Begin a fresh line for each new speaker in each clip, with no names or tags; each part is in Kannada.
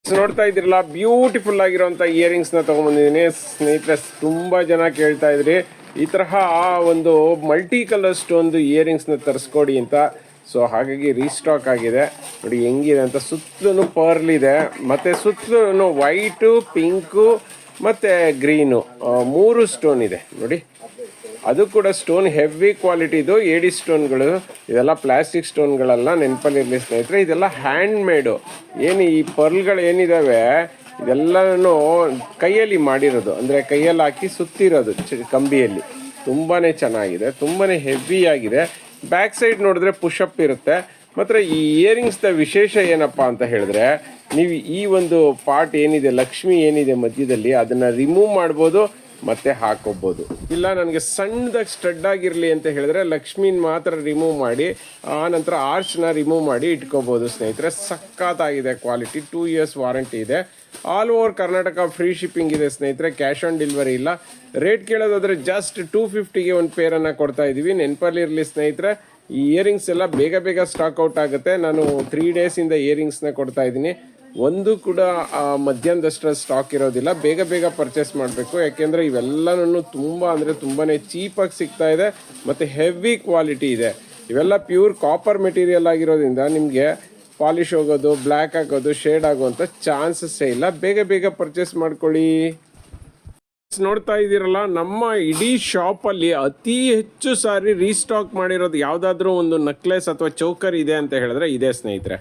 ನೋಡ್ತಾ ಇದ್ರಲ್ಲ, ಬ್ಯೂಟಿಫುಲ್ ಆಗಿರುವಂಥ ಇಯರಿಂಗ್ಸ್ನ ತೊಗೊಂಬಂದಿದ್ದೀನಿ ಸ್ನೇಹಿತರೆ. ತುಂಬ ಜನ ಕೇಳ್ತಾ ಇದ್ರಿ ಈ ತರಹ ಒಂದು ಮಲ್ಟಿ ಕಲರ್ ಸ್ಟೋನ್ದು ಇಯರಿಂಗ್ಸ್ನ ತರಿಸ್ಕೊಡಿ ಅಂತ. ಸೊ ಹಾಗಾಗಿ ರೀಸ್ಟಾಕ್ ಆಗಿದೆ ನೋಡಿ ಹೆಂಗಿದೆ ಅಂತ. ಸುತ್ತಲೂ ಪರ್ಲ್ ಇದೆ, ಮತ್ತು ಸುತ್ತಲೂ ವೈಟು, ಪಿಂಕು ಮತ್ತು ಗ್ರೀನು 3 ಸ್ಟೋನ್ ಇದೆ ನೋಡಿ. ಅದು ಕೂಡ ಸ್ಟೋನ್ ಹೆವಿ ಕ್ವಾಲಿಟಿದು ಏಡಿ ಸ್ಟೋನ್ಗಳು. ಇದೆಲ್ಲ ಪ್ಲಾಸ್ಟಿಕ್ ಸ್ಟೋನ್ಗಳಲ್ಲ, ನೆನಪಲ್ಲಿರಲಿ ಸ್ನೇಹಿತರೆ. ಇದೆಲ್ಲ ಹ್ಯಾಂಡ್ ಮೇಡು. ಏನು ಈ ಪರ್ಲ್ಗಳು ಏನಿದ್ದಾವೆ ಇದೆಲ್ಲನೂ ಕೈಯಲ್ಲಿ ಮಾಡಿರೋದು, ಅಂದರೆ ಕೈಯಲ್ಲಿ ಹಾಕಿ ಸುತ್ತಿರೋದು ಕಂಬಿಯಲ್ಲಿ. ತುಂಬಾ ಚೆನ್ನಾಗಿದೆ, ತುಂಬಾ ಹೆವಿ ಆಗಿದೆ. ಬ್ಯಾಕ್ ಸೈಡ್ ನೋಡಿದ್ರೆ ಪುಷಪ್ ಇರುತ್ತೆ. ಮತ್ತು ಈ ಇಯರಿಂಗ್ಸ್ನ ವಿಶೇಷ ಏನಪ್ಪ ಅಂತ ಹೇಳಿದ್ರೆ, ನೀವು ಈ ಒಂದು ಪಾರ್ಟ್ ಏನಿದೆ, ಲಕ್ಷ್ಮಿ ಏನಿದೆ ಮಧ್ಯದಲ್ಲಿ, ಅದನ್ನು ರಿಮೂವ್ ಮಾಡ್ಬೋದು ಮತ್ತೆ ಹಾಕೋಬೋದು. ಇಲ್ಲ ನನಗೆ ಸಣ್ಣದಾಗಿ ಸ್ಟಡ್ ಆಗಿರಲಿ ಅಂತ ಹೇಳಿದ್ರೆ ಲಕ್ಷ್ಮೀನ ಮಾತ್ರ ರಿಮೂವ್ ಮಾಡಿ ಆ ನಂತರ ಆರ್ಚ್ನ ರಿಮೂವ್ ಮಾಡಿ ಇಟ್ಕೋಬೋದು ಸ್ನೇಹಿತರೆ. ಸಖತ್ತಾಗಿದೆ ಕ್ವಾಲಿಟಿ. 2 years ವಾರಂಟಿ ಇದೆ. All over Karnataka free shipping ಇದೆ ಸ್ನೇಹಿತರೆ. ಕ್ಯಾಶ್ ಆನ್ ಡೆಲಿವರಿ ಇಲ್ಲ. ರೇಟ್ ಕೇಳೋದಾದರೆ ಜಸ್ಟ್ 250ಗೆ ಒಂದು ಪೇರನ್ನು ಕೊಡ್ತಾ ಇದ್ದೀವಿ. ನೆನಪಲ್ಲಿರಲಿ ಸ್ನೇಹಿತರೆ, ಈ ಇಯರಿಂಗ್ಸ್ ಎಲ್ಲ ಬೇಗ ಬೇಗ ಸ್ಟಾಕ್ ಔಟ್ ಆಗುತ್ತೆ. ನಾನು 3 ಡೇಸಿಂದ ಇಯರಿಂಗ್ಸ್ನ ಕೊಡ್ತಾ ಇದ್ದೀನಿ. ಒಂದು ಕೂಡ ಮಧ್ಯಾಹ್ನದಷ್ಟರ ಸ್ಟಾಕ್ ಇರೋದಿಲ್ಲ. ಬೇಗ ಬೇಗ ಪರ್ಚೇಸ್ ಮಾಡಬೇಕು, ಯಾಕೆಂದರೆ ಇವೆಲ್ಲನೂ ತುಂಬ ಅಂದರೆ ತುಂಬಾ ಚೀಪಾಗಿ ಸಿಗ್ತಾ ಇದೆ ಮತ್ತು ಹೆವಿ ಕ್ವಾಲಿಟಿ ಇದೆ. ಇವೆಲ್ಲ ಪ್ಯೂರ್ ಕಾಪರ್ ಮೆಟೀರಿಯಲ್ ಆಗಿರೋದ್ರಿಂದ ನಿಮಗೆ ಪಾಲಿಶ್ ಹೋಗೋದು, ಬ್ಲ್ಯಾಕ್ ಆಗೋದು, ಶೇಡ್ ಆಗೋವಂಥ ಚಾನ್ಸಸ್ಸೇ ಇಲ್ಲ. ಬೇಗ ಬೇಗ ಪರ್ಚೇಸ್ ಮಾಡ್ಕೊಳ್ಳಿ. ನೋಡ್ತಾ ಇದ್ದೀರಲ್ಲ, ನಮ್ಮ ಇಡೀ ಶಾಪಲ್ಲಿ ಅತಿ ಹೆಚ್ಚು ಸಾರಿ ರೀಸ್ಟಾಕ್ ಮಾಡಿರೋದು ಯಾವುದಾದ್ರೂ ಒಂದು ನೆಕ್ಲೆಸ್ ಅಥವಾ ಚೌಕರ್ ಇದೆ ಅಂತ ಹೇಳಿದ್ರೆ ಇದೇ ಸ್ನೇಹಿತರೆ.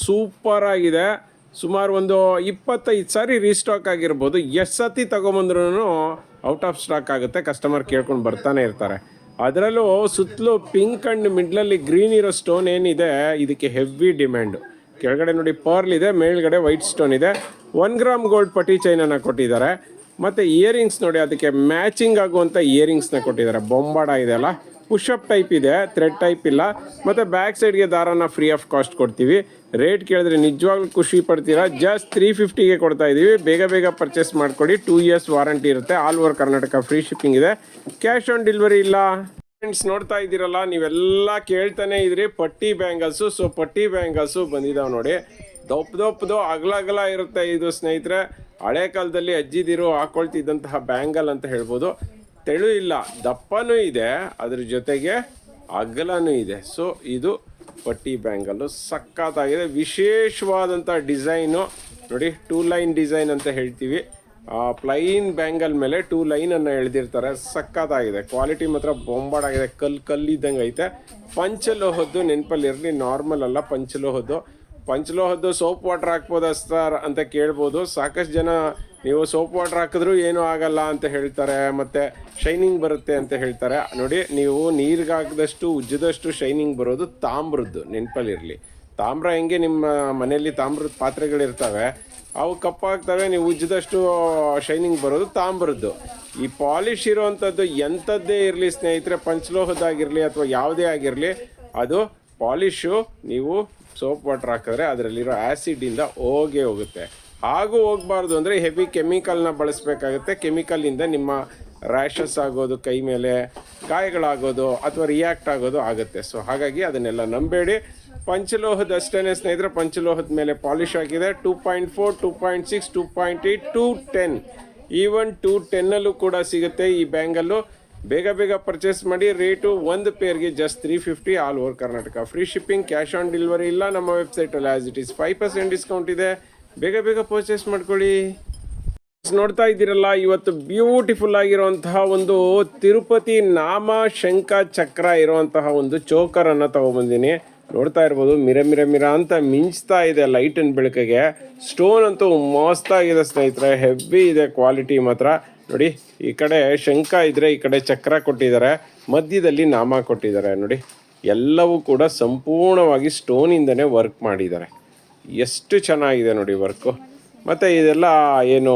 ಸೂಪರ್ ಆಗಿದೆ. ಸುಮಾರು ಒಂದು 25 ಸಾರಿ ರೀಸ್ಟಾಕ್ ಆಗಿರ್ಬೋದು. ಎಷ್ಟು ಸತಿ ತೊಗೊಂಬಂದ್ರೂ ಔಟ್ ಆಫ್ ಸ್ಟಾಕ್ ಆಗುತ್ತೆ. ಕಸ್ಟಮರ್ ಕೇಳ್ಕೊಂಡು ಬರ್ತಾನೆ ಇರ್ತಾರೆ. ಅದರಲ್ಲೂ ಸುತ್ತಲೂ ಪಿಂಕ್ ಆ್ಯಂಡ್ ಮಿಡ್ಲಲ್ಲಿ ಗ್ರೀನ್ ಇರೋ ಸ್ಟೋನ್ ಏನಿದೆ ಇದಕ್ಕೆ ಹೆವಿ ಡಿಮ್ಯಾಂಡು. ಕೆಳಗಡೆ ನೋಡಿ ಪರ್ಲ್ ಇದೆ, ಮೇಲ್ಗಡೆ ವೈಟ್ ಸ್ಟೋನ್ ಇದೆ. 1 ಗ್ರಾಮ್ ಗೋಲ್ಡ್ ಪಟ್ಟಿ ಚೈನನ್ನು ಕೊಟ್ಟಿದ್ದಾರೆ. ಮತ್ತು ಇಯರಿಂಗ್ಸ್ ನೋಡಿ, ಅದಕ್ಕೆ ಮ್ಯಾಚಿಂಗ್ ಆಗುವಂಥ ಇಯರಿಂಗ್ಸ್ನ ಕೊಟ್ಟಿದ್ದಾರೆ. ಬೊಂಬಾಡ ಇದೆ ಅಲ್ಲ, ಪುಷಪ್ ಟೈಪ್ ಇದೆ, ಥ್ರೆಡ್ ಟೈಪ್ ಇಲ್ಲ. ಮತ್ತು ಬ್ಯಾಕ್ ಸೈಡ್ಗೆ ದಾರನ ಫ್ರೀ ಆಫ್ ಕಾಸ್ಟ್ ಕೊಡ್ತೀವಿ. ರೇಟ್ ಕೇಳಿದ್ರೆ ನಿಜವಾಗ್ಲೂ ಖುಷಿ ಪಡ್ತೀರಾ. ಜಸ್ಟ್ 350ಗೆ ಕೊಡ್ತಾ ಇದ್ದೀವಿ. ಬೇಗ ಬೇಗ ಪರ್ಚೇಸ್ ಮಾಡ್ಕೊಳ್ಳಿ. 2 years ವಾರಂಟಿ ಇರುತ್ತೆ. All over Karnataka free shipping ಇದೆ. ಕ್ಯಾಶ್ ಆನ್ ಡೆಲಿವರಿ ಇಲ್ಲ. ಫ್ರೆಂಡ್ಸ್ ನೋಡ್ತಾ ಇದ್ದೀರಲ್ಲ, ನೀವೆಲ್ಲ ಕೇಳ್ತಾನೆ ಇದ್ರಿ ಪಟ್ಟಿ ಬ್ಯಾಂಗಲ್ಸು. ಸೊ ಪಟ್ಟಿ ಬ್ಯಾಂಗಲ್ಸು ಬಂದಿದ್ದಾವೆ ನೋಡಿ. ದಪ್ಪದು ಅಗಲ ಇರುತ್ತೆ ಇದು ಸ್ನೇಹಿತರೆ. ಹಳೆ ಕಾಲದಲ್ಲಿ ಅಜ್ಜಿದಿರು ಹಾಕೊಳ್ತಿದ್ದಂತಹ ಬ್ಯಾಂಗಲ್ ಅಂತ ಹೇಳ್ಬೋದು. ತೆಳು ಇಲ್ಲ, ದಪ್ಪನೂ ಇದೆ, ಅದ್ರ ಜೊತೆಗೆ ಅಗಲನೂ ಇದೆ. ಸೊ ಇದು ಪಟ್ಟಿ ಬ್ಯಾಂಗಲ್ಲು ಸಖತ್ತಾಗಿದೆ. ವಿಶೇಷವಾದಂಥ ಡಿಸೈನು ನೋಡಿ, 2 ಲೈನ್ ಡಿಸೈನ್ ಅಂತ ಹೇಳ್ತೀವಿ. ಪ್ಲೈನ್ ಬ್ಯಾಂಗಲ್ ಮೇಲೆ 2 ಲೈನನ್ನು ಎಳೆದಿರ್ತಾರೆ. ಸಖತ್ತಾಗಿದೆ. ಕ್ವಾಲಿಟಿ ಮಾತ್ರ ಬೊಂಬಾಡಾಗಿದೆ. ಕಲ್ಲಿದ್ದಂಗೆ ಐತೆ. ಪಂಚಲೋಹದ್ದು ನೆನಪಲ್ಲಿರಲಿ, ನಾರ್ಮಲ್ ಅಲ್ಲ, ಪಂಚಲೋಹದ್ದು ಸೋಪ್ ವಾಟರ್ ಹಾಕ್ಬೋದಾ ಸರ್ ಅಂತ ಕೇಳ್ಬೋದು. ಸಾಕಷ್ಟು ಜನ ನೀವು ಸೋಪ್ ವಾಟರ್ ಹಾಕಿದ್ರೂ ಏನೂ ಆಗಲ್ಲ ಅಂತ ಹೇಳ್ತಾರೆ, ಮತ್ತು ಶೈನಿಂಗ್ ಬರುತ್ತೆ ಅಂತ ಹೇಳ್ತಾರೆ. ನೋಡಿ, ನೀವು ನೀರಿಗೆ ಹಾಕಿದಷ್ಟು ಉಜ್ಜಿದಷ್ಟು ಶೈನಿಂಗ್ ಬರೋದು ತಾಮ್ರದ್ದು. ನೆನಪಲ್ಲಿರಲಿ, ತಾಮ್ರ ಹೆಂಗೆ ನಿಮ್ಮ ಮನೆಯಲ್ಲಿ ತಾಮ್ರದ ಪಾತ್ರೆಗಳಿರ್ತವೆ, ಅವು ಕಪ್ಪಾಗ್ತವೆ, ನೀವು ಉಜ್ಜಿದಷ್ಟು ಶೈನಿಂಗ್ ಬರೋದು ತಾಮ್ರದ್ದು. ಈ ಪಾಲಿಶ್ ಇರೋವಂಥದ್ದು ಎಂಥದ್ದೇ ಇರಲಿ ಸ್ನೇಹಿತರೆ, ಪಂಚಲೋಹದ್ದಾಗಿರಲಿ ಅಥವಾ ಯಾವುದೇ ಆಗಿರಲಿ, ಅದು ಪಾಲಿಶು ನೀವು ಸೋಪ್ ವಾಟರ್ ಹಾಕಿದ್ರೆ ಅದರಲ್ಲಿರೋ ಆ್ಯಸಿಡಿಂದ ಹೋಗುತ್ತೆ. ಹಾಗೂ ಹೋಗಬಾರ್ದು ಅಂದರೆ ಹೆವಿ ಕೆಮಿಕಲ್ನ ಬಳಸಬೇಕಾಗುತ್ತೆ. ಕೆಮಿಕಲಿಂದ ನಿಮ್ಮ ರ್ಯಾಷಸ್ ಆಗೋದು, ಕೈ ಮೇಲೆ ಗಾಯಗಳಾಗೋದು ಅಥವಾ ರಿಯಾಕ್ಟ್ ಆಗೋದು ಆಗುತ್ತೆ. ಸೊ ಹಾಗಾಗಿ ಅದನ್ನೆಲ್ಲ ನಂಬೇಡಿ. ಪಂಚಲೋಹದಷ್ಟೇ ಸ್ನೇಹಿತರೆ. ಪಂಚಲೋಹದ ಮೇಲೆ ಪಾಲಿಶ್ ಆಗಿದೆ. 2.4, 2.6, 2.8, 210, ಈವನ್ 210 ಕೂಡ ಸಿಗುತ್ತೆ ಈ ಬ್ಯಾಂಗಲ್ಲು. ಬೇಗ ಬೇಗ ಪರ್ಚೇಸ್ ಮಾಡಿ. ರೇಟು ಒಂದು ಪೇರ್ಗೆ just 350. All over Karnataka free shipping. Cash on delivery ಇಲ್ಲ. ನಮ್ಮ ವೆಬ್ಸೈಟಲ್ಲಿ ಆ್ಯಸ್ ಇಟ್ ಈಸ್ 5% ಡಿಸ್ಕೌಂಟ್ ಇದೆ. ಬೇಗ ಬೇಗ ಪರ್ಚೇಸ್ ಮಾಡ್ಕೊಳ್ಳಿ. ನೋಡ್ತಾ ಇದ್ದೀರಲ್ಲ, ಇವತ್ತು ಬ್ಯೂಟಿಫುಲ್ ಆಗಿರುವಂತಹ ಒಂದು ತಿರುಪತಿ ನಾಮ ಶಂಖ ಚಕ್ರ ಇರುವಂತಹ ಒಂದು ಚೋಕರನ್ನು ತೊಗೊಬಂದಿನಿ. ನೋಡ್ತಾ ಇರ್ಬೋದು, ಮಿರ ಅಂತ ಮಿಂಚ್ತಾ ಇದೆ ಲೈಟ್ ಅಂಡ್ ಬೆಳಕಿಗೆ. ಸ್ಟೋನ್ ಅಂತೂ ಮಸ್ತಾಗಿದೆ ಸ್ನೇಹಿತರೆ. ಹೆವಿ ಇದೆ ಕ್ವಾಲಿಟಿ ಮಾತ್ರ. ನೋಡಿ, ಈ ಕಡೆ ಶಂಖ ಇದ್ದರೆ ಈ ಕಡೆ ಚಕ್ರ ಕೊಟ್ಟಿದ್ದಾರೆ, ಮಧ್ಯದಲ್ಲಿ ನಾಮ ಕೊಟ್ಟಿದ್ದಾರೆ. ನೋಡಿ, ಎಲ್ಲವೂ ಕೂಡ ಸಂಪೂರ್ಣವಾಗಿ ಸ್ಟೋನಿಂದನೇ ವರ್ಕ್ ಮಾಡಿದ್ದಾರೆ. ಎಷ್ಟು ಚೆನ್ನಾಗಿದೆ ನೋಡಿ ವರ್ಕು. ಮತ್ತು ಇದೆಲ್ಲ ಏನು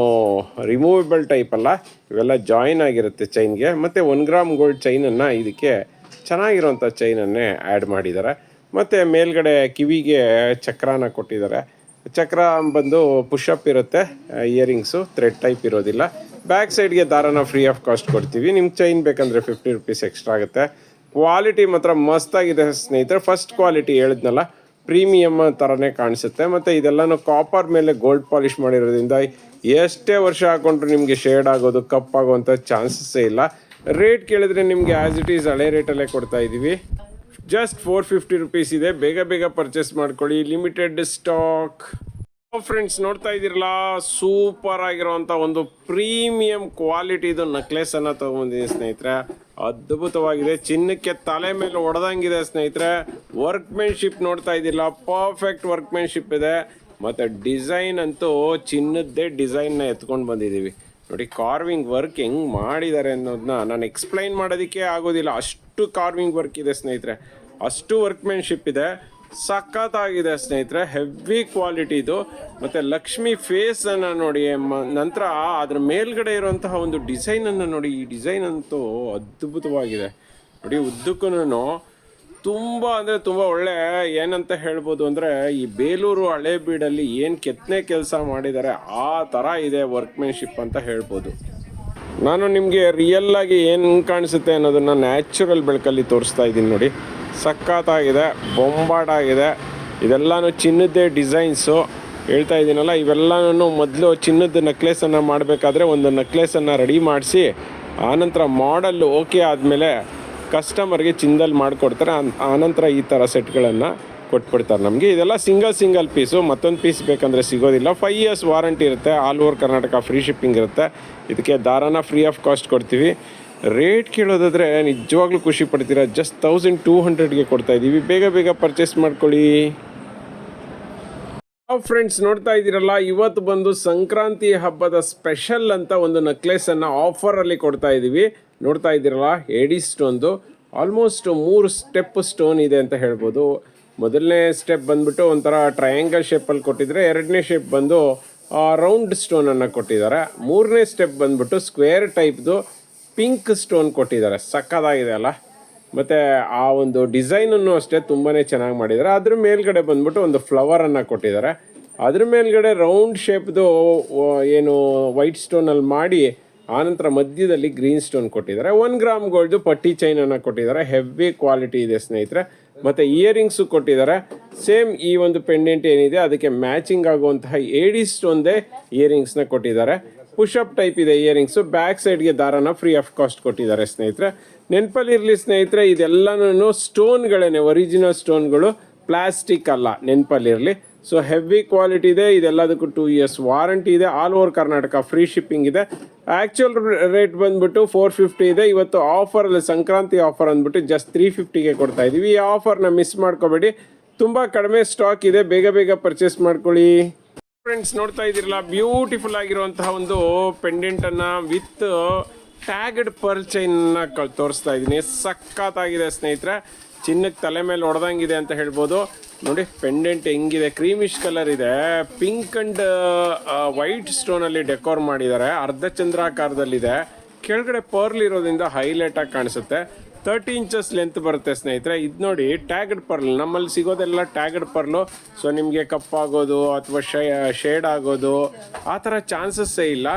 ರಿಮೂವೇಬಲ್ ಟೈಪ್ ಅಲ್ಲ, ಇವೆಲ್ಲ ಜಾಯಿನ್ ಆಗಿರುತ್ತೆ ಚೈನ್ಗೆ. ಮತ್ತು 1 ಗ್ರಾಮ್ ಗೋಲ್ಡ್ ಚೈನನ್ನು ಇದಕ್ಕೆ ಚೆನ್ನಾಗಿರೋಂಥ ಚೈನನ್ನೇ ಆ್ಯಡ್ ಮಾಡಿದ್ದಾರೆ. ಮತ್ತು ಮೇಲ್ಗಡೆ ಕಿವಿಗೆ ಚಕ್ರನ ಕೊಟ್ಟಿದ್ದಾರೆ. ಚಕ್ರ ಬಂದು ಪುಷಪ್ ಇರುತ್ತೆ. ಇಯರಿಂಗ್ಸು ಥ್ರೆಡ್ ಟೈಪ್ ಇರೋದಿಲ್ಲ. ಬ್ಯಾಕ್ ಸೈಡ್ಗೆ ದಾರನ ಫ್ರೀ ಆಫ್ ಕಾಸ್ಟ್ ಕೊಡ್ತೀವಿ. ನಿಮ್ಗೆ ಚೈನ್ ಬೇಕಂದರೆ 50 ರೂಪೀಸ್ ಎಕ್ಸ್ಟ್ರಾ ಆಗುತ್ತೆ. ಕ್ವಾಲಿಟಿ ಮಾತ್ರ ಮಸ್ತಾಗಿದೆ ಸ್ನೇಹಿತರೆ. ಫಸ್ಟ್ ಕ್ವಾಲಿಟಿ ಹೇಳಿದ್ನಲ್ಲ, ಪ್ರೀಮಿಯಮ್ ಥರನೇ ಕಾಣಿಸುತ್ತೆ. ಮತ್ತು ಇದೆಲ್ಲನೂ ಕಾಪರ್ ಮೇಲೆ ಗೋಲ್ಡ್ ಪಾಲಿಷ್ ಮಾಡಿರೋದ್ರಿಂದ ಎಷ್ಟೇ ವರ್ಷ ಹಾಕೊಂಡ್ರು ನಿಮಗೆ ಶೇಡ್ ಆಗೋದು ಕಪ್ಪಾಗುವಂಥ ಚಾನ್ಸಸ್ಸೇ ಇಲ್ಲ. ರೇಟ್ ಕೇಳಿದ್ರೆ ನಿಮಗೆ ಆ್ಯಸ್ ಇಟ್ ಈಸ್ ಹಳೆ ರೇಟಲ್ಲೇ ಕೊಡ್ತಾ ಇದ್ದೀವಿ. ಜಸ್ಟ್ 450 ರುಪೀಸ್ ಇದೆ. ಬೇಗ ಬೇಗ ಪರ್ಚೇಸ್ ಮಾಡ್ಕೊಳ್ಳಿ, ಲಿಮಿಟೆಡ್ ಸ್ಟಾಕ್. ಫ್ರೆಂಡ್ಸ್ ನೋಡ್ತಾ ಇದ್ದೀರಲ್ಲ, ಸೂಪರ್ ಆಗಿರೋವಂಥ ಒಂದು ಪ್ರೀಮಿಯಂ ಕ್ವಾಲಿಟಿದು ನೆಕ್ಲೆಸನ್ನು ತೊಗೊಂಬಂದಿದ್ದೀನಿ ಸ್ನೇಹಿತರೆ. ಅದ್ಭುತವಾಗಿದೆ, ಚಿನ್ನಕ್ಕೆ ತಲೆ ಮೇಲೆ ಹೊಡೆದಂಗಿದೆ ಸ್ನೇಹಿತರೆ. ವರ್ಕ್ಮೆನ್ಶಿಪ್ ನೋಡ್ತಾ ಇದ್ದಿಲ್ಲ, ಪರ್ಫೆಕ್ಟ್ ವರ್ಕ್ಮೆನ್ಶಿಪ್ ಇದೆ. ಮತ್ತು ಡಿಸೈನ್ ಅಂತೂ ಚಿನ್ನದ್ದೇ ಡಿಸೈನ್ನ ಎತ್ಕೊಂಡು ಬಂದಿದ್ದೀವಿ ನೋಡಿ. ಕಾರ್ವಿಂಗ್ ವರ್ಕ್ ಹೆಂಗೆ ಮಾಡಿದ್ದಾರೆ ಅನ್ನೋದನ್ನ ನಾನು ಎಕ್ಸ್ಪ್ಲೈನ್ ಮಾಡೋದಕ್ಕೆ ಆಗೋದಿಲ್ಲ, ಅಷ್ಟು ಕಾರ್ವಿಂಗ್ ವರ್ಕ್ ಇದೆ ಸ್ನೇಹಿತರೆ, ಅಷ್ಟು ವರ್ಕ್ಮೆನ್ಶಿಪ್ ಇದೆ. ಸಖತ್ತಾಗಿದೆ ಸ್ನೇಹಿತರೆ, ಹೆವಿ ಕ್ವಾಲಿಟಿದು. ಮತ್ತು ಲಕ್ಷ್ಮಿ ಫೇಸನ್ನು ನೋಡಿ, ನಂತರ ಅದ್ರ ಮೇಲ್ಗಡೆ ಇರುವಂತಹ ಒಂದು ಡಿಸೈನನ್ನು ನೋಡಿ. ಈ ಡಿಸೈನ್ ಅಂತೂ ಅದ್ಭುತವಾಗಿದೆ ನೋಡಿ. ಉದ್ದಕ್ಕೂ ತುಂಬ ಅಂದರೆ ತುಂಬ ಒಳ್ಳೆ, ಏನಂತ ಹೇಳ್ಬೋದು ಅಂದರೆ ಈ ಬೇಲೂರು ಹಳೇಬೀಡಲ್ಲಿ ಏನು ಕೆತ್ತನೆ ಕೆಲಸ ಮಾಡಿದ್ದಾರೆ ಆ ಥರ ಇದೆ ವರ್ಕ್ಮೆನ್ಶಿಪ್ ಅಂತ ಹೇಳ್ಬೋದು. ನಾನು ನಿಮಗೆ ರಿಯಲ್ಲಾಗಿ ಏನು ಕಾಣಿಸುತ್ತೆ ಅನ್ನೋದನ್ನು ನ್ಯಾಚುರಲ್ ಬೆಳಕಲ್ಲಿ ತೋರಿಸ್ತಾ ಇದ್ದೀನಿ ನೋಡಿ. ಸಖತ್ತಾಗಿದೆ, ಬೊಂಬಾಟಾಗಿದೆ. ಇದೆಲ್ಲನೂ ಚಿನ್ನದ್ದೇ ಡಿಸೈನ್ಸು ಹೇಳ್ತಾ ಇದ್ದೀನಲ್ಲ. ಇವೆಲ್ಲನೂ ಮೊದಲು ಚಿನ್ನದ ನೆಕ್ಲೆಸನ್ನು ಮಾಡಬೇಕಾದ್ರೆ ಒಂದು ನೆಕ್ಲೆಸನ್ನು ರೆಡಿ ಮಾಡಿಸಿ ಆನಂತರ ಮಾಡಲ್ ಓಕೆ ಆದಮೇಲೆ ಕಸ್ಟಮರ್ಗೆ ಚಿನ್ನದಲ್ಲಿ ಮಾಡಿಕೊಡ್ತಾರೆ. ಆನಂತರ ಈ ಥರ ಸೆಟ್ಗಳನ್ನು ಕೊಟ್ಬಿಡ್ತಾರೆ ನಮಗೆ. ಇದೆಲ್ಲ ಸಿಂಗಲ್ ಪೀಸು, ಮತ್ತೊಂದು ಪೀಸ್ ಬೇಕಂದರೆ ಸಿಗೋದಿಲ್ಲ. 5 years ವಾರಂಟಿ ಇರುತ್ತೆ, all over Karnataka free shipping ಇರುತ್ತೆ. ಇದಕ್ಕೆ ದಾರಾನ ಫ್ರೀ ಆಫ್ ಕಾಸ್ಟ್ ಕೊಡ್ತೀವಿ. ರೇಟ್ ಕೇಳೋದಾದರೆ ನಿಜವಾಗ್ಲೂ ಖುಷಿ ಪಡ್ತೀರಾ. ಜಸ್ಟ್ 1200ಗೆ ಕೊಡ್ತಾ ಇದ್ದೀವಿ. ಬೇಗ ಬೇಗ ಪರ್ಚೇಸ್ ಮಾಡ್ಕೊಳ್ಳಿ. ಫ್ರೆಂಡ್ಸ್ ನೋಡ್ತಾ ಇದ್ದೀರಲ್ಲ, ಇವತ್ತು ಬಂದು ಸಂಕ್ರಾಂತಿ ಹಬ್ಬದ ಸ್ಪೆಷಲ್ ಅಂತ ಒಂದು ನೆಕ್ಲೆಸನ್ನು ಆಫರಲ್ಲಿ ಕೊಡ್ತಾ ಇದ್ದೀವಿ. ನೋಡ್ತಾ ಇದ್ದೀರಲ್ಲ, ಏಡಿ ಸ್ಟೋನ್ದು ಆಲ್ಮೋಸ್ಟ್ 3 ಸ್ಟೆಪ್ ಸ್ಟೋನ್ ಇದೆ ಅಂತ ಹೇಳ್ಬೋದು. ಮೊದಲನೇ ಸ್ಟೆಪ್ ಬಂದ್ಬಿಟ್ಟು ಒಂಥರ ಟ್ರಯಾಂಗಲ್ ಶೇಪಲ್ಲಿ ಕೊಟ್ಟಿದ್ದಾರೆ. ಎರಡನೇ ಶೇಪ್ ಬಂದು ರೌಂಡ್ ಸ್ಟೋನನ್ನು ಕೊಟ್ಟಿದ್ದಾರೆ. ಮೂರನೇ ಸ್ಟೆಪ್ ಬಂದ್ಬಿಟ್ಟು ಸ್ಕ್ವೇರ್ ಟೈಪ್ದು ಪಿಂಕ್ ಸ್ಟೋನ್ ಕೊಟ್ಟಿದ್ದಾರೆ. ಸಕ್ಕತ್ತಾಗಿದೆ ಅಲ್ಲ. ಮತ್ತು ಆ ಒಂದು ಡಿಸೈನನ್ನು ಅಷ್ಟೇ ತುಂಬಾ ಚೆನ್ನಾಗಿ ಮಾಡಿದ್ದಾರೆ. ಅದ್ರ ಮೇಲ್ಗಡೆ ಬಂದ್ಬಿಟ್ಟು ಒಂದು ಫ್ಲವರನ್ನು ಕೊಟ್ಟಿದ್ದಾರೆ. ಅದ್ರ ಮೇಲ್ಗಡೆ ರೌಂಡ್ ಶೇಪ್ದು ಏನು ವೈಟ್ ಸ್ಟೋನಲ್ಲಿ ಮಾಡಿ ಆನಂತರ ಮಧ್ಯದಲ್ಲಿ ಗ್ರೀನ್ ಸ್ಟೋನ್ ಕೊಟ್ಟಿದ್ದಾರೆ. 1 ಗ್ರಾಮ್ ಗೋಲ್ಡ್ದು ಪಟ್ಟಿ ಚೈನನ್ನು ಕೊಟ್ಟಿದ್ದಾರೆ. ಹೆವಿ ಕ್ವಾಲಿಟಿ ಇದೆ ಸ್ನೇಹಿತರೆ. ಮತ್ತು ಇಯರಿಂಗ್ಸು ಕೊಟ್ಟಿದ್ದಾರೆ. ಸೇಮ್ ಈ ಒಂದು ಪೆಂಡೆಂಟ್ ಏನಿದೆ ಅದಕ್ಕೆ ಮ್ಯಾಚಿಂಗ್ ಆಗುವಂತಹ ಏಡಿ ಸ್ಟೋನ್ದೇ ಇಯರಿಂಗ್ಸ್ನ ಕೊಟ್ಟಿದ್ದಾರೆ. ಪುಷಪ್ ಟೈಪ್ ಇದೆ ಇಯರಿಂಗ್ಸು. ಬ್ಯಾಕ್ ಸೈಡ್ಗೆ ದಾರನ ಫ್ರೀ ಆಫ್ ಕಾಸ್ಟ್ ಕೊಟ್ಟಿದ್ದಾರೆ ಸ್ನೇಹಿತರೆ. ನೆನಪಲ್ಲಿರಲಿ ಸ್ನೇಹಿತರೆ, ಇದೆಲ್ಲನೂ ಸ್ಟೋನ್ಗಳೇನೆ, ಒರಿಜಿನಲ್ ಸ್ಟೋನ್ಗಳು, ಪ್ಲಾಸ್ಟಿಕ್ ಅಲ್ಲ, ನೆನಪಲ್ಲಿರಲಿ. ಸೊ ಹೆವಿ ಕ್ವಾಲಿಟಿ ಇದೆ. ಇದೆಲ್ಲದಕ್ಕೂ 2 years ವಾರಂಟಿ ಇದೆ. All over Karnataka free shipping ಇದೆ. ಆ್ಯಕ್ಚುಯಲ್ ರೇಟ್ ಬಂದ್ಬಿಟ್ಟು 450 ಇದೆ. ಇವತ್ತು ಆಫರಲ್ಲಿ ಸಂಕ್ರಾಂತಿ ಆಫರ್ ಅಂದ್ಬಿಟ್ಟು ಜಸ್ಟ್ 350ಗೆ ಕೊಡ್ತಾ ಇದ್ದೀವಿ. ಈ ಆಫರ್ನ ಮಿಸ್ ಮಾಡ್ಕೋಬೇಡಿ, ತುಂಬ ಕಡಿಮೆ ಸ್ಟಾಕ್ ಇದೆ. ಬೇಗ ಬೇಗ ಪರ್ಚೇಸ್ ಮಾಡ್ಕೊಳ್ಳಿ. ಫ್ರೆಂಡ್ಸ್ ನೋಡ್ತಾ ಇದ್ದೀರಲ್ಲ, ಬ್ಯೂಟಿಫುಲ್ ಆಗಿರುವಂತಹ ಒಂದು ಪೆಂಡೆಂಟನ್ನು ವಿತ್ ಟ್ಯಾಗ್ಡ್ ಪರ್ಲ್ ಚೈನ್ನ ತೋರಿಸ್ತಾ ಇದ್ದೀನಿ. ಸಖತ್ತಾಗಿದೆ ಸ್ನೇಹಿತರೆ. ಚಿನ್ನಕ್ಕೆ ತಲೆ ಮೇಲೆ ಹೊಡೆದಂಗಿದೆ ಅಂತ ಹೇಳ್ಬೋದು ನೋಡಿ. ಪೆಂಡೆಂಟ್ ಹೆಂಗಿದೆ, ಕ್ರೀಮಿಶ್ ಕಲರ್ ಇದೆ. ಪಿಂಕ್ ಆ್ಯಂಡ್ ವೈಟ್ ಸ್ಟೋನಲ್ಲಿ ಡೆಕೋರ್ ಮಾಡಿದ್ದಾರೆ. ಅರ್ಧ ಚಂದ್ರಾಕಾರದಲ್ಲಿದೆ. ಕೆಳಗಡೆ ಪರ್ಲ್ ಇರೋದ್ರಿಂದ ಹೈಲೈಟಾಗಿ ಕಾಣಿಸುತ್ತೆ. 30 inches ಲೆಂತ್ ಬರುತ್ತೆ ಸ್ನೇಹಿತರೆ. ಇದು ನೋಡಿ, ಟ್ಯಾಗ್ಡ್ ಪರ್ಲ್ ನಮ್ಮಲ್ಲಿ ಸಿಗೋದೆಲ್ಲ ಟ್ಯಾಗ್ಡ್ ಪರ್ಲು. ಸೊ ನಿಮಗೆ ಕಪ್ಪಾಗೋದು ಅಥವಾ ಶೇಡ್ ಆಗೋದು ಆ ಥರ ಚಾನ್ಸಸ್ಸೇ ಇಲ್ಲ.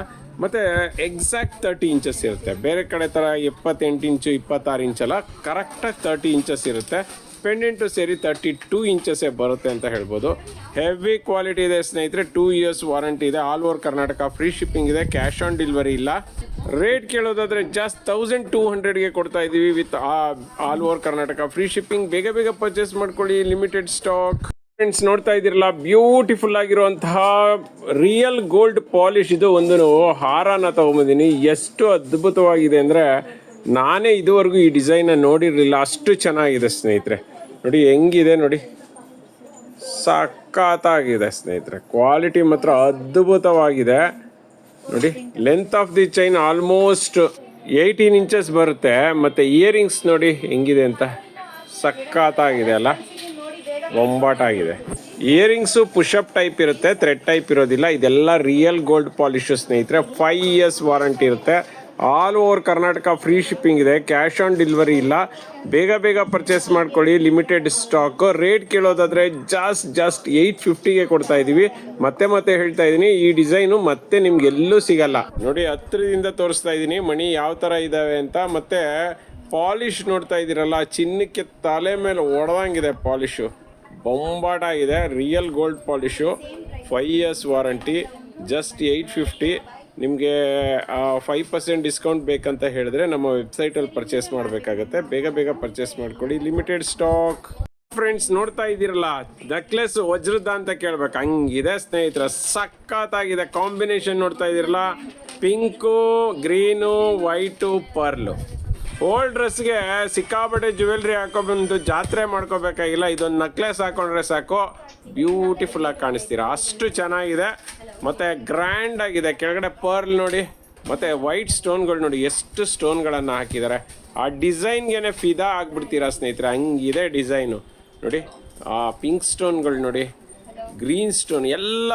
ಮತ್ತು ಎಕ್ಸಾಕ್ಟ್ 30 inches ಇರುತ್ತೆ. ಬೇರೆ ಕಡೆ ಥರ 78 ಇಂಚು 26 ಇಂಚಲ್ಲ, ಕರೆಕ್ಟಾಗಿ 30 inches ಇರುತ್ತೆ. ಪೆಂಡೆಂಟು ಸೇರಿ 32 inches ಬರುತ್ತೆ ಅಂತ ಹೇಳ್ಬೋದು. ಹೆವಿ ಕ್ವಾಲಿಟಿ ಇದೆ ಸ್ನೇಹಿತರೆ. 2 years ವಾರಂಟಿ ಇದೆ. All over Karnataka free shipping ಇದೆ. ಕ್ಯಾಶ್ ಆನ್ ಡೆಲಿವರಿ ಇಲ್ಲ. ರೇಟ್ ಕೇಳೋದಾದರೆ ಜಸ್ಟ್ 1200ಗೆ ಕೊಡ್ತಾ ಇದ್ದೀವಿ with all over Karnataka free shipping. ಬೇಗ ಬೇಗ ಪರ್ಚೇಸ್ ಮಾಡ್ಕೊಳ್ಳಿ, ಲಿಮಿಟೆಡ್ ಸ್ಟಾಕ್. ಫ್ರೆಂಡ್ಸ್ ನೋಡ್ತಾ ಇದ್ದೀರಲ್ಲ, ಬ್ಯೂಟಿಫುಲ್ ಆಗಿರುವಂತಹ ರಿಯಲ್ ಗೋಲ್ಡ್ ಪಾಲಿಶ್ ಇದು ಒಂದು ಹಾರನ ತಗೊಂಬಂದಿನಿ. ಎಷ್ಟು ಅದ್ಭುತವಾಗಿದೆ ಅಂದರೆ ನಾನೇ ಇದುವರೆಗೂ ಈ ಡಿಸೈನ್ನ ನೋಡಿರಲಿಲ್ಲ, ಅಷ್ಟು ಚೆನ್ನಾಗಿದೆ ಸ್ನೇಹಿತರೆ. ನೋಡಿ ಹೆಂಗಿದೆ ನೋಡಿ, ಸಖತ್ತಾಗಿದೆ ಸ್ನೇಹಿತರೆ. ಕ್ವಾಲಿಟಿ ಮಾತ್ರ ಅದ್ಭುತವಾಗಿದೆ ನೋಡಿ. Length of the chain almost 18 inches ಬರುತ್ತೆ. ಮತ್ತು ಇಯರಿಂಗ್ಸ್ ನೋಡಿ ಹೆಂಗಿದೆ ಅಂತ, ಸಖತ್ತಾಗಿದೆ ಅಲ್ಲ, ಬೊಂಬಾಟಾಗಿದೆ. ಇಯರಿಂಗ್ಸು ಪುಷಪ್ ಟೈಪ್ ಇರುತ್ತೆ, ಥ್ರೆಡ್ ಟೈಪ್ ಇರೋದಿಲ್ಲ. ಇದೆಲ್ಲ ರಿಯಲ್ ಗೋಲ್ಡ್ ಪಾಲಿಶು ಸ್ನೇಹಿತರೆ. 5 years ವಾರಂಟಿ ಇರುತ್ತೆ. All over Karnataka free shipping ಇದೆ. ಕ್ಯಾಶ್ ಆನ್ ಡೆಲಿವರಿ ಇಲ್ಲ. ಬೇಗ ಬೇಗ ಪರ್ಚೇಸ್ ಮಾಡ್ಕೊಳ್ಳಿ, ಲಿಮಿಟೆಡ್ ಸ್ಟಾಕ್. ರೇಟ್ ಕೇಳೋದಾದರೆ ಜಸ್ಟ್ 850ಗೆ ಕೊಡ್ತಾ ಇದ್ದೀವಿ. ಮತ್ತೆ ಹೇಳ್ತಾ ಇದ್ದೀನಿ, ಈ ಡಿಸೈನು ಮತ್ತೆ ನಿಮ್ಗೆ ಎಲ್ಲೂ ಸಿಗಲ್ಲ ನೋಡಿ. ಹತ್ತಿರದಿಂದ ತೋರಿಸ್ತಾ ಇದ್ದೀನಿ ಮಣಿ ಯಾವ ಥರ ಇದ್ದಾವೆ ಅಂತ. ಮತ್ತು ಪಾಲಿಶ್ ನೋಡ್ತಾ ಇದ್ದೀರಲ್ಲ, ಚಿನ್ನಕ್ಕೆ ತಲೆ ಮೇಲೆ ಹೊಡೆದಂಗಿದೆ ಪಾಲಿಶು. ಬೊಂಬಾಟಾಗಿದೆ. Real gold polish, 5 years warranty, just 850. ನಿಮಗೆ 5% ಡಿಸ್ಕೌಂಟ್ ಬೇಕಂತ ಹೇಳಿದ್ರೆ ನಮ್ಮ ವೆಬ್ಸೈಟಲ್ಲಿ ಪರ್ಚೇಸ್ ಮಾಡಬೇಕಾಗತ್ತೆ. ಬೇಗ ಬೇಗ ಪರ್ಚೇಸ್ ಮಾಡ್ಕೊಳ್ಳಿ, ಲಿಮಿಟೆಡ್ ಸ್ಟಾಕ್. ಫ್ರೆಂಡ್ಸ್ ನೋಡ್ತಾ ಇದ್ದೀರಲ್ಲ, ನೆಕ್ಲೆಸ್ ವಜ್ರದ ಅಂತ ಕೇಳ್ಬೇಕು, ಹಂಗಿದೆ ಸ್ನೇಹಿತರ. ಸಖತ್ತಾಗಿದೆ ಕಾಂಬಿನೇಷನ್. ನೋಡ್ತಾ ಇದ್ದೀರಲ್ಲ, pink, green, white, pearl. Old ಡ್ರೆಸ್ಗೆ ಸಿಕ್ಕಾಪಟ್ಟೆ ಜ್ಯುವೆಲ್ರಿ ಹಾಕೊಬಂದು ಜಾತ್ರೆ ಮಾಡ್ಕೋಬೇಕಾಗಿಲ್ಲ. ಇದೊಂದು ನೆಕ್ಲೆಸ್ ಹಾಕೊಂಡ್ರೆ ಸಾಕು, ಬ್ಯೂಟಿಫುಲ್ಲಾಗಿ ಕಾಣಿಸ್ತೀರಾ, ಅಷ್ಟು ಚೆನ್ನಾಗಿದೆ. ಮತ್ತು ಗ್ರ್ಯಾಂಡ್ ಆಗಿದೆ. ಕೆಳಗಡೆ ಪರ್ಲ್ ನೋಡಿ, ಮತ್ತು ವೈಟ್ ಸ್ಟೋನ್ಗಳು ನೋಡಿ, ಎಷ್ಟು ಸ್ಟೋನ್ಗಳನ್ನು ಹಾಕಿದ್ದಾರೆ. ಆ ಡಿಸೈನ್ಗೆ ಫಿದಾ ಆಗಿಬಿಡ್ತೀರಾ ಸ್ನೇಹಿತರೆ, ಹಂಗಿದೆ ಡಿಸೈನು ನೋಡಿ. ಆ ಪಿಂಕ್ ಸ್ಟೋನ್ಗಳು ನೋಡಿ, ಗ್ರೀನ್ ಸ್ಟೋನ್, ಎಲ್ಲ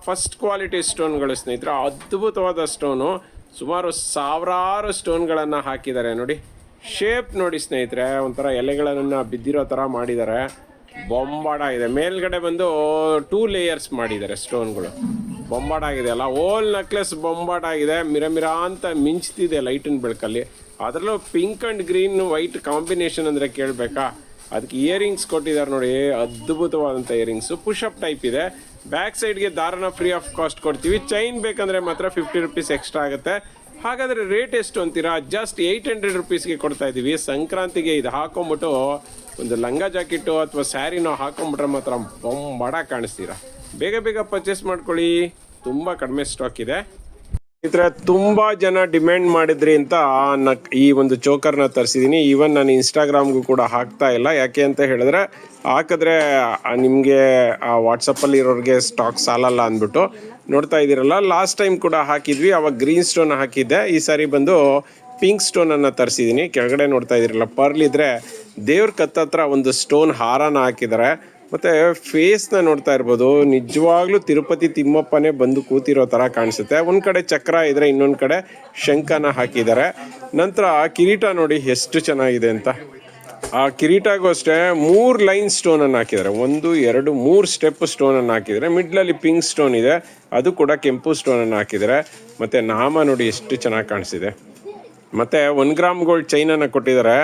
ಫಸ್ಟ್ ಕ್ವಾಲಿಟಿ ಸ್ಟೋನ್ಗಳು ಸ್ನೇಹಿತರೆ. ಅದ್ಭುತವಾದ ಸ್ಟೋನು, ಸುಮಾರು ಸಾವಿರಾರು ಸ್ಟೋನ್ಗಳನ್ನು ಹಾಕಿದ್ದಾರೆ ನೋಡಿ. ಶೇಪ್ ನೋಡಿ ಸ್ನೇಹಿತರೆ, ಒಂಥರ ಎಲೆಗಳನ್ನು ಬಿದ್ದಿರೋ ಥರ ಮಾಡಿದ್ದಾರೆ. ಬೊಂಬಾಟಾಗಿದೆ. ಮೇಲ್ಗಡೆ ಬಂದು 2 ಲೇಯರ್ಸ್ ಮಾಡಿದ್ದಾರೆ ಸ್ಟೋನ್ಗಳು. ಬೊಂಬಾಟಾಗಿದೆ ಅಲ್ಲ, ಓಲ್ ನೆಕ್ಲೆಸ್ ಬೊಂಬಾಟಾಗಿದೆ. ಮಿರ ಅಂತ ಮಿಂಚ್ತಿದೆ ಲೈಟಿನ ಬೆಳಕಲ್ಲಿ. ಅದರಲ್ಲೂ pink and green white combination ಅಂದರೆ ಕೇಳಬೇಕಾ. ಅದಕ್ಕೆ ಇಯರಿಂಗ್ಸ್ ಕೊಟ್ಟಿದ್ದಾರೆ ನೋಡಿ, ಅದ್ಭುತವಾದಂಥ ಇಯರಿಂಗ್ಸು. ಪುಷಪ್ ಟೈಪ್ ಇದೆ. ಬ್ಯಾಕ್ ಸೈಡ್ಗೆ ದಾರನ ಫ್ರೀ ಆಫ್ ಕಾಸ್ಟ್ ಕೊಡ್ತೀವಿ. ಚೈನ್ ಬೇಕಂದರೆ ಮಾತ್ರ 50 rupees ಎಕ್ಸ್ಟ್ರಾ ಆಗುತ್ತೆ. ಹಾಗಾದರೆ ರೇಟ್ ಎಷ್ಟು ಅಂತೀರಾ? ಜಸ್ಟ್ 800 rupeesಗೆ ಕೊಡ್ತಾ ಇದ್ದೀವಿ. ಸಂಕ್ರಾಂತಿಗೆ ಇದು ಹಾಕೊಂಬಿಟ್ಟು ಒಂದು ಲಂಗ ಜಾಕೆಟು ಅಥವಾ ಸ್ಯಾರಿನೋ ಹಾಕೊಂಬಿಟ್ರೆ ಮಾತ್ರ ಬೊಂಬಾಡ ಕಾಣಿಸ್ತೀರಾ. ಬೇಗ ಬೇಗ ಪರ್ಚೇಸ್ ಮಾಡ್ಕೊಳ್ಳಿ, ತುಂಬ ಕಡಿಮೆ ಸ್ಟಾಕ್ ಇದೆ. ಈ ಥರ ತುಂಬ ಜನ ಡಿಮ್ಯಾಂಡ್ ಮಾಡಿದ್ರಿ ಅಂತ ಈ ಒಂದು ಚೋಕರ್ನ ತರಿಸಿದ್ದೀನಿ. ಈವನ್ ನಾನು ಇನ್ಸ್ಟಾಗ್ರಾಮ್ಗೂ ಕೂಡ ಹಾಕ್ತಾ ಇಲ್ಲ. ಯಾಕೆ ಅಂತ ಹೇಳಿದ್ರೆ, ಹಾಕಿದ್ರೆ ನಿಮಗೆ ವಾಟ್ಸಪ್ಪಲ್ಲಿ ಇರೋರಿಗೆ ಸ್ಟಾಕ್ ಸಾಲಲ್ಲ ಅಂದ್ಬಿಟ್ಟು. ನೋಡ್ತಾ ಇದ್ದೀರಲ್ಲ, ಲಾಸ್ಟ್ ಟೈಮ್ ಕೂಡ ಹಾಕಿದ್ವಿ, ಅವಾಗ ಗ್ರೀನ್ ಸ್ಟೋನ್ ಹಾಕಿದ್ದೆ. ಈ ಸಾರಿ ಬಂದು ಪಿಂಕ್ ಸ್ಟೋನನ್ನು ತರಿಸಿದ್ದೀನಿ. ಕೆಳಗಡೆ ನೋಡ್ತಾ ಇದ್ದೀರಲ್ಲ, ಪರ್ಲ್ ಇದ್ದರೆ ದೇವ್ರ ಕತ್ತತ್ರ ಒಂದು ಸ್ಟೋನ್ ಹಾರನ ಹಾಕಿದ್ದಾರೆ. ಮತ್ತು ಫೇಸ್ನ ನೋಡ್ತಾ ಇರ್ಬೋದು, ನಿಜವಾಗ್ಲೂ ತಿರುಪತಿ ತಿಮ್ಮಪ್ಪನೇ ಬಂದು ಕೂತಿರೋ ಥರ ಕಾಣಿಸುತ್ತೆ. ಒಂದು ಕಡೆ ಚಕ್ರ ಇದ್ದರೆ ಇನ್ನೊಂದು ಕಡೆ ಶಂಖನ ಹಾಕಿದ್ದಾರೆ. ನಂತರ ಕಿರೀಟ ನೋಡಿ ಎಷ್ಟು ಚೆನ್ನಾಗಿದೆ ಅಂತ. ಆ ಕಿರೀಟಗೂ ಅಷ್ಟೇ 3 ಲೈನ್ ಸ್ಟೋನನ್ನು ಹಾಕಿದ್ದಾರೆ. 1 2 3 ಸ್ಟೆಪ್ ಸ್ಟೋನನ್ನು ಹಾಕಿದ್ದಾರೆ. ಮಿಡ್ಲಲ್ಲಿ ಪಿಂಕ್ ಸ್ಟೋನ್ ಇದೆ, ಅದು ಕೂಡ ಕೆಂಪು ಸ್ಟೋನನ್ನು ಹಾಕಿದ್ದಾರೆ. ಮತ್ತು ನಾಮ ನೋಡಿ ಎಷ್ಟು ಚೆನ್ನಾಗಿ ಕಾಣಿಸಿದೆ. ಮತ್ತು 1 ಗ್ರಾಮ್ ಗೋಲ್ಡ್ ಚೈನನ್ನು ಕೊಟ್ಟಿದ್ದಾರೆ,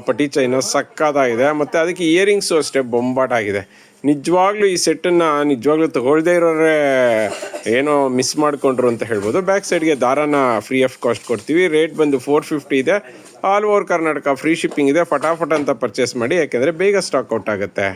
ಪಟಿ ಚೈನ ಸಕ್ಕತ್ತಾಗಿದೆ. ಮತ್ತು ಅದಕ್ಕೆ ಇಯರಿಂಗ್ಸು ಅಷ್ಟೇ ಬೊಂಬಾಟಾಗಿದೆ. ನಿಜವಾಗ್ಲೂ ಈ ಸೆಟ್ಟನ್ನು ನಿಜವಾಗ್ಲೂ ತೊಗೊಳ್ದೇ ಇರೋರೇ ಏನೋ ಮಿಸ್ ಮಾಡಿಕೊಂಡ್ರು ಅಂತ ಹೇಳ್ಬೋದು. ಬ್ಯಾಕ್ ಸೈಡ್ಗೆ ದಾರಾನ ಫ್ರೀ ಆಫ್ ಕಾಸ್ಟ್ ಕೊಡ್ತೀವಿ. ರೇಟ್ ಬಂದು 450 ಇದೆ. All over Karnataka free shipping ಇದೆ. ಫಟಾಫಟ್ ಅಂತ ಪರ್ಚೇಸ್ ಮಾಡಿ, ಯಾಕೆಂದರೆ ಬೇಗ ಸ್ಟಾಕ್ ಔಟ್ ಆಗುತ್ತೆ.